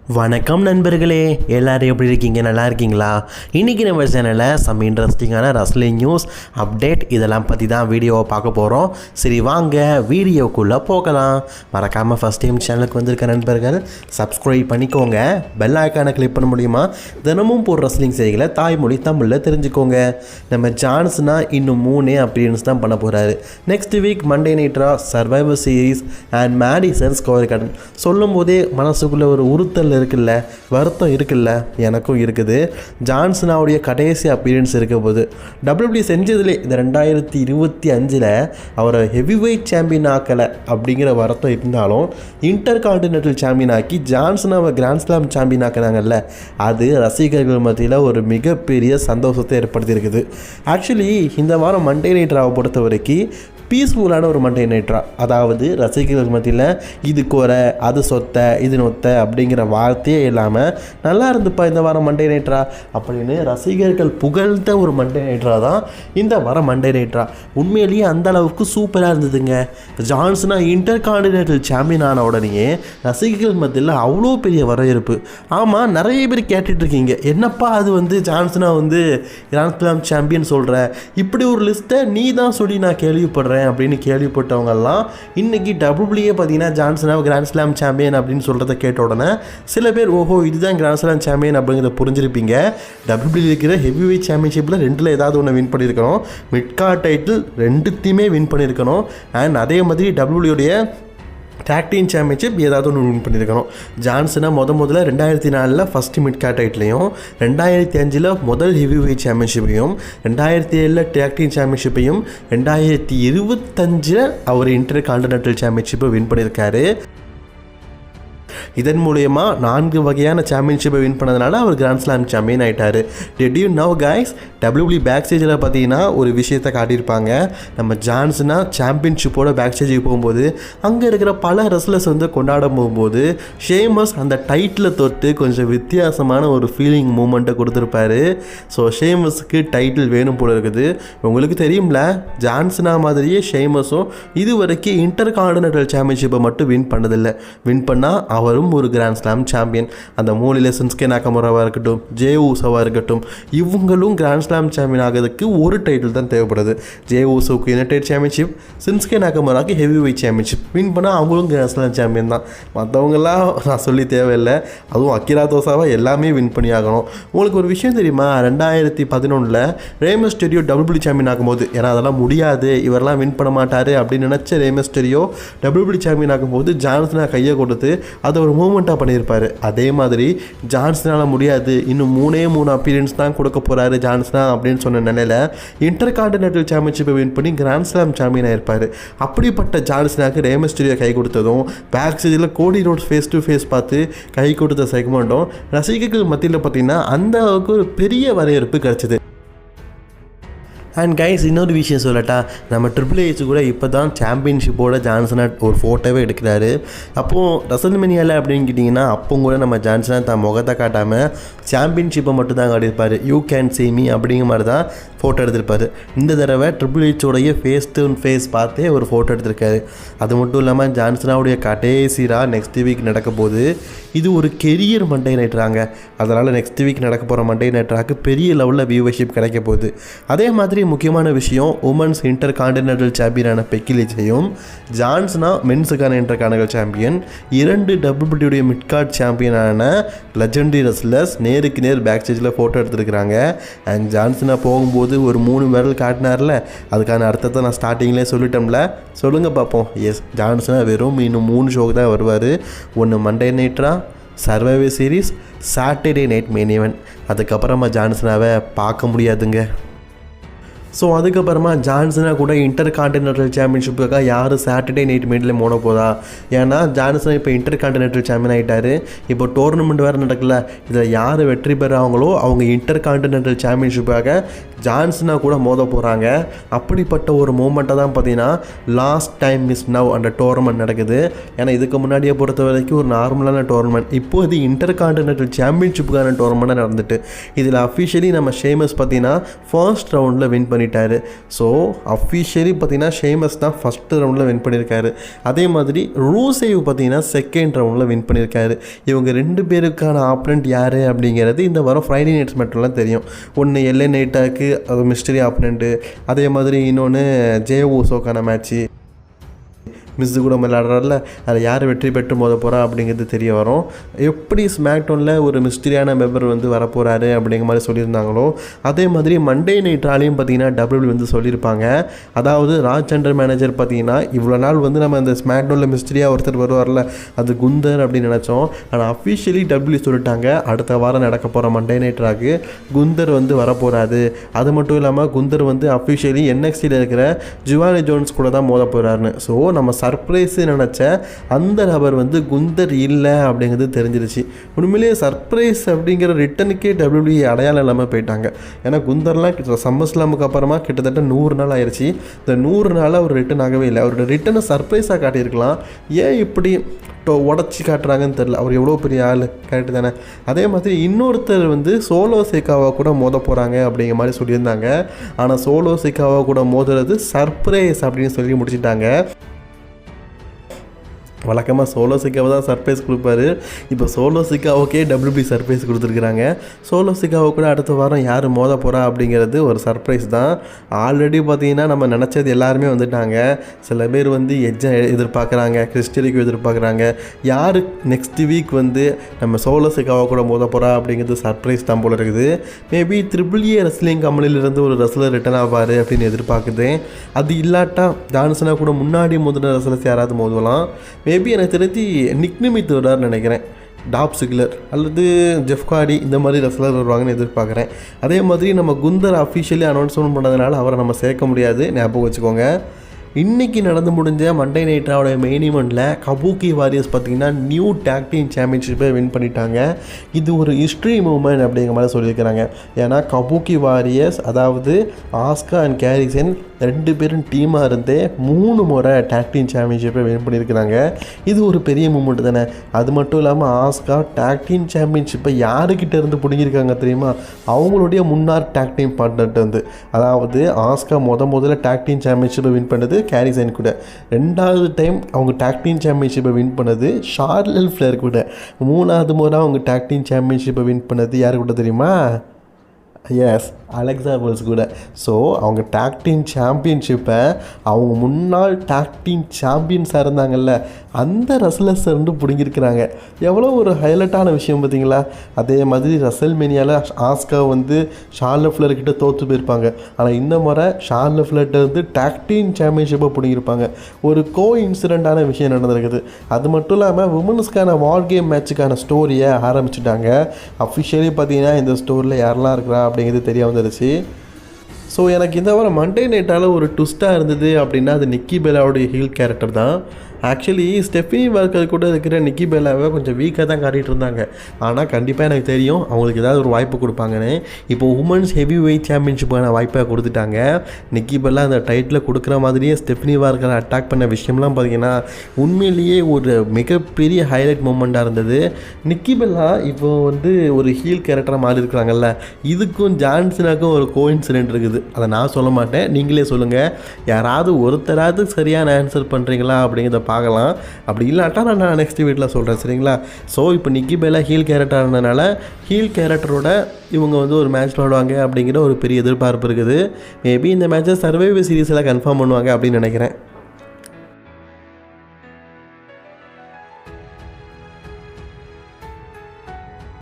வணக்கம் நண்பர்களே, எல்லோரும் எப்படி இருக்கீங்க? நல்லா இருக்கீங்களா? இன்றைக்கி நம்ம சேனலில் சம் இன்ட்ரெஸ்டிங்கான ரஸ்லிங் நியூஸ் அப்டேட் இதெல்லாம் பற்றி தான் வீடியோவை பார்க்க போகிறோம். சரி வாங்க வீடியோக்குள்ளே போகலாம். மறக்காமல் ஃபஸ்ட் டைம் சேனலுக்கு வந்திருக்க நண்பர்கள் சப்ஸ்கிரைப் பண்ணிக்கோங்க. பெல் ஐக்கானை கிளிக் பண்ண முடியுமா? தினமும் போடுற ரஸ்லிங் செய்திகளை தாய்மொழி தமிழில் தெரிஞ்சுக்கோங்க. நம்ம ஜான்சனா இன்னும் 3 அப்பியரன்ஸ் தான் பண்ண போகிறாரு. Next week Monday night Raw, Survivor Series and Madison Square Garden. சொல்லும் போதே மனசுக்குள்ளே ஒரு உறுத்தல் இருக்குல்ல, வருத்தம் இருக்குல்ல, எனக்கும் இருக்குது. ஜான்சனாவுடைய கடைசி அப்பியரன்ஸ் இருக்க போது WWE செஞ்சதுலே இந்த 2025 அவரை ஹெவி வெயிட் சாம்பியன் ஆக்கலை அப்படிங்கிற வருத்தம் இருந்தாலும் இன்டர் கான்டினென்டல் சாம்பியன் ஆக்கி ஜான்சனாவை கிராண்ட் ஸ்லாம் சாம்பியன் ஆக்கினாங்கல்ல, அது ரசிகர்கள் மத்தியில் ஒரு மிகப்பெரிய சந்தோஷத்தை ஏற்படுத்தியிருக்குது. ஆக்சுவலி இந்த வாரம் மண்டே நைட் ராவை பொறுத்த வரைக்கும் பீஸ்ஃபுல்லான ஒரு மண்டே நைட்ரா, அதாவது ரசிகர்கள் மத்தியில் இது குறை அது சொத்த இது நொத்த அப்படிங்கிற வார்த்தையே இல்லாமல் நல்லா இருந்துப்பா இந்த வாரம் மண்டே நைட்ரா அப்படின்னு ரசிகர்கள் புகழ்ந்த ஒரு மண்டே நைட்ரா தான் இந்த வாரம் மண்டே நைட்ரா. உண்மையிலேயே அந்த அளவுக்கு சூப்பராக இருந்ததுங்க. ஜான்சனா இன்டர் கான்டினென்டல் சாம்பியன் ஆன உடனேயே ரசிகர்கள் மத்தியில் அவ்வளோ பெரிய வரவேற்பு. ஆமாம், நிறைய பேர் கேட்டுட்ருக்கீங்க, என்னப்பா அது ஜான்சனா கிராண்ட் ஸ்லாம் சாம்பியன் சொல்கிற, இப்படி ஒரு லிஸ்ட்டை நீ தான் சொல்லி நான் கேள்விப்படுறேன் அப்படின்னு கேள்விப்பட்டவங்கெல்லாம் இன்றைக்கி WWE பார்த்தீங்கன்னா ஜான்சனாவை கிராண்ட் ஸ்லாம் சாம்பியன் அப்படின்னு சொல்கிறத கேட்ட உடனே சில பேர் ஓஹோ இதுதான் கிராண்ட் ஸ்லாம் சாம்பியன் அப்படிங்கிறத புரிஞ்சிருப்பீங்க. WWE இருக்கிற ஹெவி வெயிட் சாம்பியன்ஷிப்பில் 2ல் ஏதாவது ஒன்று வின் பண்ணியிருக்கணும், மிட்கார்ட் டைட்டில் 2த்தையுமே வின் பண்ணியிருக்கணும், அண்ட் அதே மாதிரி WWE டேக் டீம் சாம்பியன்ஷிப் ஏதாவது ஒன்று வின் பண்ணியிருக்கணும். ஜான்சனா முதல்ல 2004 ஃபஸ்ட்டு மிட்கார்ட் டைட்டிலையும், 2005 முதல் ஹெவி வெயிட் சாம்பியன்ஷிப்பையும், 2007 டேக் டீம் சாம்பியன்ஷிப்பையும், 2025 அவர் இன்டர் கான்டினென்டல் சாம்பியன்ஷிப்பை வின் பண்ணியிருக்காரு. இதன் மூலயமா 4 வகையான சாம்பியன்ஷிப்பை வின் பண்ணதுனால அவர் கிராண்ட் ஸ்லாம் சாம்பியன் ஆகிட்டார். Did you know guys, WWE back ஸ்டேஜில் பார்த்தீங்கன்னா ஒரு விஷயத்தை காட்டியிருப்பாங்க. நம்ம ஜான்சனா சாம்பியன்ஷிப்போட பேக் ஸ்டேஜுக்கு போகும்போது அங்கே இருக்கிற பல ரெஸ்லர்ஸ் கொண்டாட போகும்போது ஷேமஸ் அந்த டைட்டில் தொட்டு கொஞ்சம் வித்தியாசமான ஒரு ஃபீலிங் மூமெண்ட்டை கொடுத்துருப்பாரு. ஸோ ஷேமஸுக்கு டைட்டில் வேணும் போல இருக்குது. உங்களுக்கு தெரியும்ல, ஜான்சனா மாதிரியே ஷேமஸும் இது வரைக்கும் இன்டர் கான்டினென்டல் சாம்பியன்ஷிப்பை மட்டும் வின் பண்ணதில்லை. வின் பண்ணால் அவரும் ஒரு கிராண்ட் ஸ்லாம் சாம்பியன். அந்த மூலையில் சின்ஸ்கே நாகமுராவாக இருக்கட்டும், ஜே ஊசோவாக இருக்கட்டும், இவங்களும் கிராண்ட் ஸ்லாம் சாம்பியன் ஆகிறதுக்கு ஒரு டைட்டில் தான் தேவைப்படுது. ஜே ஊசோவுக்கு யுனைடெட் சாம்பியன்ஷிப், சின்ஸ்கே நாகமுராவுக்கு ஹெவி வெயிட் சாம்பியன்ஷிப் வின் பண்ணால் அவங்களும் கிராண்ட் ஸ்லாம் சாம்பியன் தான். மற்றவங்கெல்லாம் நான் சொல்லி தேவையில்லை, அதுவும் அக்கிரா தோசாவை எல்லாமே வின் பண்ணி ஆகணும். உங்களுக்கு ஒரு விஷயம் தெரியுமா, 2011 ரே மிஸ்டீரியோ WWE சாம்பியன் ஆகும்போது, ஏன்னா அதெல்லாம் முடியாது இவரெல்லாம் வின் பண்ண மாட்டார் அப்படின்னு நினச்ச ரே மிஸ்டீரியோ WWE சாம்பியன் ஆகும்போது ஜான்சனா கையை கொடுத்து அதை ஒரு மூமெண்ட்டாக பண்ணியிருப்பார். அதே மாதிரி ஜான்சனால் முடியாது, இன்னும் 3 அப்பியரன்ஸ் தான் கொடுக்க போகிறாரு ஜான்சனா அப்படின்னு சொன்ன நிலையில் இன்டர் கான்டினென்டல் சாம்பியன்ஷிப்பை வின் பண்ணி கிராண்ட் ஸ்லாம் சாம்பியன் ஆயிருப்பார். அப்படிப்பட்ட ஜான்சனாக்கு ரே மிஸ்டீரியோ கை கொடுத்ததும் பேக் ஸ்டேஜில் கோடி ரோட்ஸ் ஃபேஸ் டு ஃபேஸ் பார்த்து கை கொடுத்த செக்மெண்ட்டும் ரசிகர்கள் மத்தியில் பார்த்திங்கன்னா அந்த அளவுக்கு ஒரு பெரிய வரவேற்பு கிடச்சிது. அண்ட் கைஸ், இன்னொரு விஷயம் சொல்லட்டா, நம்ம ட்ரிபிள் ஹெச் கூட இப்போ தான் சாம்பியன்ஷிப்போட ஜான்சனா ஒரு ஃபோட்டோவே எடுக்கிறாரு. அப்போது ரசல்மேனியாவில் அப்படின்னு கேட்டிங்கன்னா அப்போ கூட நம்ம ஜான்சனா தான் முகத்தை காட்டாமல் சாம்பியன்ஷிப்பை மட்டும் தான் காட்டியிருப்பார். யூ கேன் see me அப்படிங்கிற மாதிரி தான் ஃபோட்டோ எடுத்திருப்பார். இந்த தடவை ட்ரிபிள் ஹெச்சோடைய ஃபேஸ் டு ஃபேஸ் பார்த்தே ஒரு ஃபோட்டோ எடுத்திருக்காரு. அது மட்டும் இல்லாமல் ஜான்சனாவுடைய கடைசி ரா நெக்ஸ்ட் வீக் நடக்க போகுது. இது ஒரு கெரியர் மண்டே நைட்ராங்க. அதனால் நெக்ஸ்ட் வீக் நடக்க போகிற மண்டே நைட்ராக்கு பெரிய லெவலில் வியூவர்ஷிப் கிடைக்க போகுது. அதே மாதிரி முக்கியமான விஷயம், உமன்ஸ் இன்டர் கான்டினென்டல் சாம்பியனான பெக்கி லிஞ்சையும் ஜான்சனா மென்ஸுக்கான intercontinental champion, 2 WWE midcard சாம்பியனான லெஜெண்டரி ரெஸ்லர்ஸ் நேருக்கு நேர் பேக் ஸ்டேஜில் ஃபோட்டோ எடுத்துருக்குறாங்க. அண்ட் ஜான்சனா போகும்போது ஒரு 3 விரல் காட்டினார்ல, அதுக்கான அர்த்தத்தை நான் ஸ்டார்டிங்லேயே சொல்லிட்டோம்ல. சொல்லுங்கள் பார்ப்போம். எஸ், ஜான்சனா வெறும் இன்னும் 3 ஷோக்கு தான் வருவார். ஒன்று மண்டே நைட்ரா, survivor series, Saturday night main event. அதுக்கப்புறமா ஜான்சனாவை பார்க்க முடியாதுங்க. ஸோ அதுக்கப்புறமா ஜான்சனா கூட இன்டர் கான்டினென்டல் சாம்பியன்ஷிப்புக்காக யார் சாட்டர்டே நைட் மெயினில் மோட போதா? ஏன்னா ஜான்சனா இப்போ இன்டர் கான்டினென்டல் சாம்பியன் ஆகிட்டார். இப்போ டோர்னமெண்ட் வேறு நடக்கல. இதில் யார் வெற்றி பெறாங்களோ அவங்க இன்டர் கான்டினென்டல் சாம்பியன்ஷிப்புக்காக ஜான்சனா கூட மோத போகிறாங்க. அப்படிப்பட்ட ஒரு மூமெண்ட்டை தான் பார்த்தீங்கன்னா லாஸ்ட் டைம் இஸ் நவ் அந்த டோர்னமெண்ட் நடக்குது. ஏன்னா இதுக்கு முன்னாடியே பொறுத்த வரைக்கும் ஒரு நார்மலான டோர்னமெண்ட், இப்போ இது இன்டர் கான்டினென்டல் சாம்பியன்ஷிப்புக்கான டோர்னமெண்ட்டாக நடந்துட்டு இதில் அஃபிஷியலி நம்ம ஷேமஸ் பார்த்தீங்கன்னா ஃபர்ஸ்ட் ரவுண்டில் வின் பண்ணிட்டாரு. ஸோ அஃபிஷியலி பார்த்தீங்கன்னா ஷேமஸ் தான் ஃபஸ்ட்டு ரவுண்டில் வின் பண்ணியிருக்காரு. அதே மாதிரி ரூசேவ் பார்த்தீங்கன்னா செகண்ட் ரவுண்டில் வின் பண்ணியிருக்காரு. இவங்க 2 பேருக்கான ஆப்பனண்ட் யார் அப்படிங்கிறது இந்த வாரம் ஃப்ரைடே நைட்ஸ் மட்டும்லாம் தெரியும். ஒன்று எல்ஏ நைட்டாக்கு அது மிஸ்டரி ஆப்பனண்ட்டு, அதே மாதிரி இன்னொன்று ஜே ஊசோக்கான மேட்ச்சு மிஸ்ஸு கூட விளையாடுறாருல, அதில் யார் வெற்றி பெற்று மோத போகிறா அப்படிங்கிறது தெரிய வரும். எப்படி ஸ்மாக்டவுனில் ஒரு மிஸ்டரியான மெம்பர் வந்து வரப்போகிறாரு அப்படிங்கிற மாதிரி சொல்லியிருந்தாங்களோ அதே மாதிரி மண்டே நைட்ராலையும் பார்த்தீங்கன்னா டபிள்யூ வந்து சொல்லியிருப்பாங்க. அதாவது ராஜ் அண்டர் மேனேஜர் பார்த்தீங்கன்னா இவ்வளோ நாள் வந்து நம்ம அந்த ஸ்மாக்டவுனில் மிஸ்டரியாக ஒருத்தர் வருவார்ல அது குந்தர் அப்படின்னு நினச்சோம். ஆனால் அஃபிஷியலி டபிள்யூ சொல்லிட்டாங்க அடுத்த வாரம் நடக்க போகிற மண்டே நைட்ராக்கு குந்தர் வந்து வரப்போகிறாரு. அது மட்டும் இல்லாமல் குந்தர் வந்து அஃபிஷியலி என்எக்ஸ்டியில் இருக்கிற ஜிவானி ஜோன்ஸ் கூட தான் மோத போகிறாருன்னு. ஸோ நம்ம சர்ப்ரைஸு நினச்ச அந்த நபர் வந்து குந்தர் இல்லை அப்படிங்கிறது தெரிஞ்சிருச்சு. உண்மையிலேயே சர்ப்ரைஸ் அப்படிங்கிற ரிட்டனுக்கே டபிள்யூபிள்யூ அடையாளம் இல்லாமல் போயிட்டாங்க. ஏன்னா குந்தர்லாம் சம்மர்ஸ்லாமுக்கு அப்புறமா கிட்டத்தட்ட 100 நாள் ஆயிடுச்சு. இந்த 100 நாள் அவர் ரிட்டன் ஆகவே இல்லை. அவரோட ரிட்டனை சர்ப்ரைஸாக காட்டியிருக்கலாம். ஏன் இப்படி உடச்சி காட்டுறாங்கன்னு தெரில. அவர் எவ்வளோ பெரிய ஆள், கரெக்டு தானே? அதே மாதிரி இன்னொருத்தர் வந்து சோலோ சிக்காவா கூட மோத போகிறாங்க அப்படிங்கிற மாதிரி சொல்லியிருந்தாங்க. ஆனால் சோலோ சிக்காவா கூட மோதுறது சர்ப்ரைஸ் அப்படின்னு சொல்லி முடிச்சிட்டாங்க. வழக்கமாக சோலோ சிக்காவை தான் சர்ப்ரைஸ் கொடுப்பாரு. இப்போ சோலோ சிக்காவுக்கே டபிள்யூபி சர்ப்ரைஸ் கொடுத்துருக்குறாங்க. சோலோ சிக்காவை கூட அடுத்த வாரம் யார் மோத போகிறா அப்படிங்கிறது ஒரு சர்ப்ரைஸ் தான். ஆல்ரெடி பார்த்தீங்கன்னா நம்ம நினச்சது எல்லாருமே வந்துட்டாங்க. சில பேர் வந்து எஜ்ஜை எதிர்பார்க்குறாங்க, கிறிஸ்டியரிக்கு எதிர்பார்க்குறாங்க. யார் நெக்ஸ்ட் வீக் வந்து நம்ம சோலோ சிக்காவை கூட மோத போகிறா அப்படிங்கிறது சர்ப்ரைஸ் தான் போல இருக்குது. மேபி ட்ரிபிள் ஏ ரெஸ்லிங் கம்பெனிலிருந்து ஒரு ரெஸ்லர் ரிட்டன் ஆவார் அப்படின்னு எதிர்பார்க்குது. அது இல்லாட்டா ஜான்சனா கூட முன்னாடி மோதின ரெஸ்லர்ஸ் யாராவது மோதுவலாம். மேபி எனக்கு தெரிஞ்சு நிக்னிமித் வர்றாருன்னு நினைக்கிறேன். டாப் சிக்லர் அல்லது ஜெஃப் கார்டி இந்த மாதிரி ரெஸ்லர் வருவாங்கன்னு எதிர்பார்க்குறேன். அதே மாதிரி நம்ம குந்தர் அஃபிஷியலி அனௌன்ஸ்மெண்ட் பண்ணதுனால அவரை நம்ம சேர்க்க முடியாது, ஞாபகம் வச்சுக்கோங்க. இன்றைக்கி நடந்து முடிஞ்ச மண்டே நைட்டாவோட மெயின் ஈவெண்ட்டில் கபூக்கி வாரியர்ஸ் பார்த்திங்கன்னா நியூ டேக் டீம் சாம்பியன்ஷிப்பை வின் பண்ணிட்டாங்க. இது ஒரு ஹிஸ்ட்ரி மூமெண்ட் அப்படிங்கிற மாதிரி சொல்லியிருக்கிறாங்க. ஏன்னா கபூக்கி வாரியர்ஸ் அதாவது ஆஸ்கா அண்ட் கேரிசன் 2 பேரும் டீமாக இருந்தே 3 முறை டேக் டீம் சாம்பியன்ஷிப்பை வின் பண்ணியிருக்கிறாங்க. இது ஒரு பெரிய மூமெண்ட் தானே. அது மட்டும் இல்லாமல் ஆஸ்கா டேக் டீம் சாம்பியன்ஷிப்பை யாருக்கிட்ட இருந்து பிடிங்கிருக்காங்க தெரியுமா? அவங்களுடைய முன்னாள் டேக் டீம் பார்ட்னர்கிட்ட இருந்து. அதாவது ஆஸ்கா முதல்ல டேக் டீம் சாம்பியன்ஷிப்பை வின் பண்ணது கேரிசன் கூட. 2வது டைம் அவங்க டேக் டீம் சாம்பியன்ஷிப்பை வின் பண்ணது ஷார்லட் ஃப்ளேர் கூட. 3வது முறை அவங்க டேக் டீம் சாம்பியன்ஷிப்பை வின் பண்ணது யார் கூட தெரியுமா? எஸ், அலெக்சா வெல்ஸ் கூட. ஸோ அவங்க டேக் டீம் சாம்பியன்ஷிப்பை அவங்க முன்னாள் டேக் டீம் சாம்பியன்ஸாக இருந்தாங்கல்ல அந்த ரெஸ்லர்ஸ் இருந்து பிடிங்கிருக்கிறாங்க. எவ்வளோ ஒரு ஹைலைட்டான விஷயம் பார்த்தீங்களா? அதே மாதிரி ரெசல்மேனியாவில் ஆஸ்கா வந்து ஷார்லட் ஃப்ளேர் கிட்ட தோற்று போயிருப்பாங்க. ஆனால் இந்த முறை ஷார்லட் ஃப்ளேர்கிட்ட வந்து டேக் டீம் சாம்பியன்ஷிப்பை பிடிங்கிருப்பாங்க. ஒரு கோ இன்சிடெண்ட்டான விஷயம் நடந்திருக்குது. அது மட்டும் இல்லாமல் உமன்ஸ்க்கான வார் கேம் மேட்சுக்கான ஸ்டோரியை ஆரம்பிச்சுட்டாங்க. அஃபிஷியலி பார்த்தீங்கன்னா இந்த ஸ்டோரியில் யாரெல்லாம் இருக்கிறா அப்படிங்கிறது தெரிய வந்துருச்சு. ஸோ எனக்கு இந்த வாரம் மண்டே நைட்டால் ஒரு ட்விஸ்ட்டாக இருந்தது அப்படின்னா அது நிக்கி பெல்லாவுடைய ஹீல் கேரக்டர் தான். ஆக்சுவலி ஸ்டெஃபினி வார்க்கர் கூட இருக்கிற நிக்கி பெல்லாவை கொஞ்சம் வீக்காக தான் காட்டிகிட்டு இருந்தாங்க. ஆனால் கண்டிப்பாக எனக்கு தெரியும் அவங்களுக்கு ஏதாவது ஒரு வாய்ப்பு கொடுப்பாங்கன்னு. இப்போ உமன்ஸ் ஹெவி வெயிட் சாம்பியன்ஷிப்பான வாய்ப்பை கொடுத்துட்டாங்க. நிக்கி பெல்லா அந்த டைட்டில் கொடுக்குற மாதிரியே ஸ்டெஃபினி வார்க்கரை அட்டாக் பண்ண விஷயம்லாம் பார்த்தீங்கன்னா உண்மையிலேயே ஒரு மிகப்பெரிய ஹைலைட் மூமெண்ட்டாக இருந்தது. நிக்கி பெல்லா இப்போ வந்து ஒரு ஹீல் கேரக்டராக மாறி இருக்கிறாங்கல்ல, இதுக்கும் ஜான்சனாக்கும் ஒரு கோஇன்சிடென்ட் இருக்குது. அதை நான் சொல்ல மாட்டேன், நீங்களே சொல்லுங்கள். யாராவது ஒருத்தராவது சரியான ஆன்சர் பண்ணுறீங்களா அப்படிங்கிறத பார்க்கலாம். அப்படி இல்லாட்டா நான் நெக்ஸ்ட் வீட்டில் சொல்கிறேன், சரிங்களா? ஸோ இப்போ நிக்கி பெல்லா ஹீல் கேரக்டர் இருந்ததுனால ஹீல் கேரக்டரோட இவங்க வந்து ஒரு மேட்ச் விளாடுவாங்க அப்படிங்கிற ஒரு பெரிய எதிர்பார்ப்பு இருக்குது. மேபி இந்த மேட்சை சர்வைவர் சீரீஸில் கன்ஃபார்ம் பண்ணுவாங்க அப்படின்னு நினைக்கிறேன்.